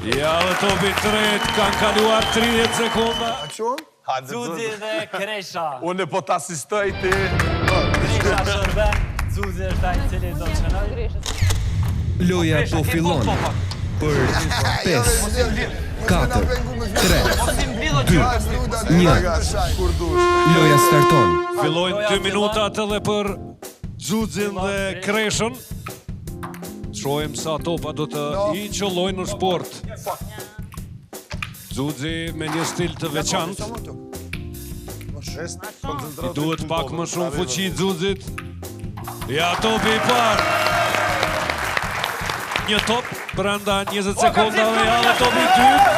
Ja dhe topi tret, kanë kaluar 30 sekonda. A qënë? Zuzi dhe Kresha. Unë po t'asistoj ti. Kresha shërben, Zuzi është ai cili do të shënoj. Loja po fillon për 5, 4, 3, 2, 1. Loja starton. Fillojnë 2 minutat edhe për Zuzin dhe Kreshën. Shohim sa topa do të i qëllojnë në sport. Zuzi me një stil të veçantë. I duhet pak më shumë fuqi Zuzit. Ja, topi i parë. Një top, brenda 20 sekundave, ja dhe topi i dytë.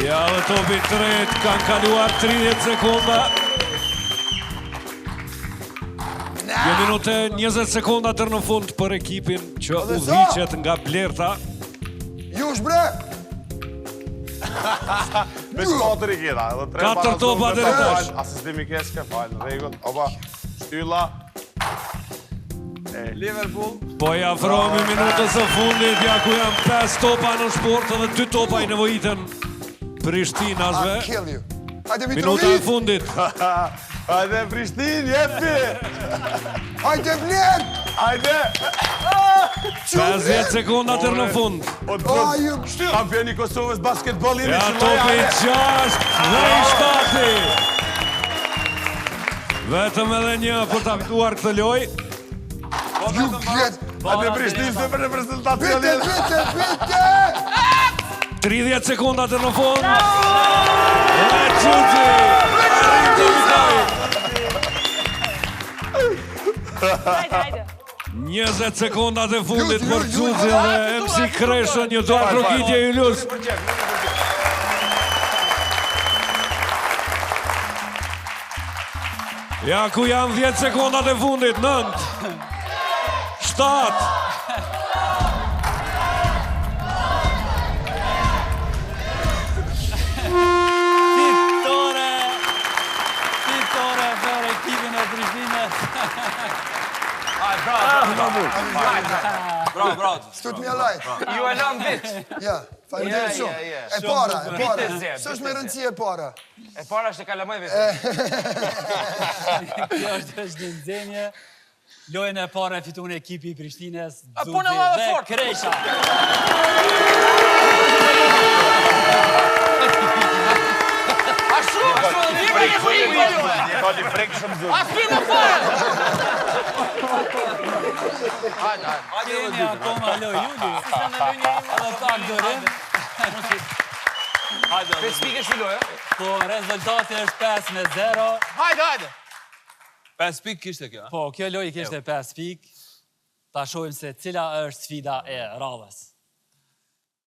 Ja dhe topi i tretë, kanë kaluar 30 sekunda. 1 minutë 20 sekunda tërë në fund për ekipin që udhiqet nga Blerta. Jush bre! Veç 4 i kjeta. 4 topa dhe rëtash. Asistimi keske, falë në regull. Opa, shtylla. Liverpool. Po i afrohemi minutës së fundit, ja ku janë 5 topa në sport dhe 2 topa i nevojitën Prishtinasve. I'll kill you. Hajde Minuta e Mitrovic! fundit. Hajde Prishtin, jepi! Hajde Bler! Hajde! 50 sekunda tërë në fund. Kampioni i Kosovës basketbolin. Ja topi 6 dhe i 7. Vetëm edhe një për ta fituar këtë lojë. Ju gjet! Hajde Prishtin se për reprezentacion. Vite! 30 sekunda tërë në fund. Dhe Zuzi arrin të vitoj. 20 sekundat e fundit për Zuzi dhe MC Kreshën, një dorë trokitje Julius. Ja ku janë 10 sekundat e fundit, 9, 7. Fitore për ekipin e Prishtinës. Bravo. Stut me alive. Ju e lëm vit. Ja, faleminderit shumë. E para. Së është me rëndësi e para. E para është e kalamaj vit. Kjo është një nxenje. Lojën e parë e fituan ekipi i Prishtinës, po Zuzi në madhe dhe fort. Kresha. Ashtu, vime një frikë. Kati frikë shumë zërë. As pimë fare. Kemi akoma lojë, Juli. Edhe pak dorim. 5 pikë shfilojë. Po, rezultati është 5-0. Hajde. 5 pikë kishte kjo, Po, kjo lojë kishte 5 pikë. Ta shohim se cila është sfida e radhës.